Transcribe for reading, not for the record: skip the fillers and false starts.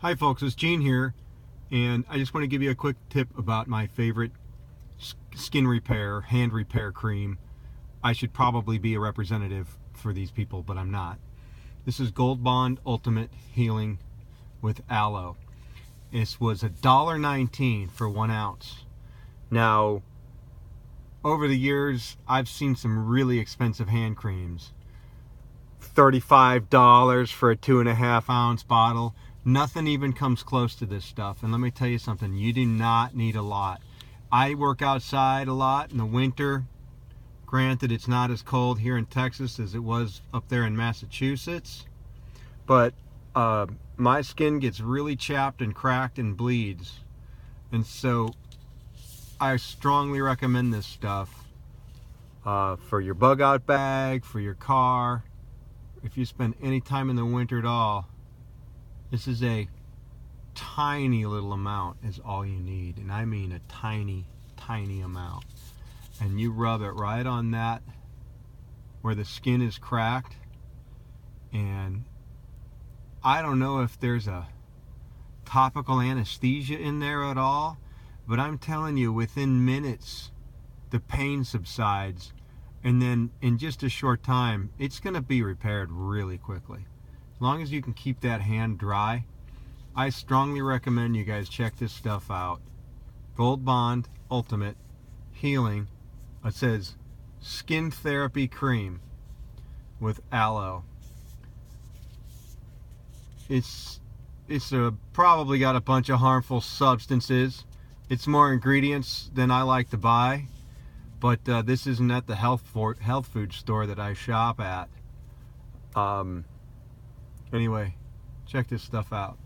Hi folks, it's Gene here, and I just want to give you a quick tip about my favorite skin repair, hand repair cream. I should probably be a representative for these people, but I'm not. This is Gold Bond Ultimate Healing with Aloe. This was $1.19 for 1 ounce. Now, over the years, I've seen some really expensive hand creams. $35 for a 2.5 ounce bottle. Nothing even comes close to this stuff. And let me tell you something, you do not need a lot. I work outside a lot in the winter. Granted, it's not as cold here in Texas as it was up there in Massachusetts, but my skin gets really chapped and cracked and bleeds, and so I strongly recommend this stuff for your bug out bag, for your car. If you spend any time in the winter at all, this is a tiny little amount is all you need, and I mean a tiny amount. And you rub it right on that where the skin is cracked, and I don't know if there's a topical anesthesia in there at all, but I'm telling you, within minutes the pain subsides, and then in just a short time it's going to be repaired really quickly. As long as you can keep that hand dry, I strongly recommend you guys check this stuff out. Gold Bond Ultimate Healing. It says Skin Therapy Cream with Aloe. It's probably got a bunch of harmful substances. It's more ingredients than I like to buy, but this isn't at the health food store that I shop at. Anyway, check this stuff out.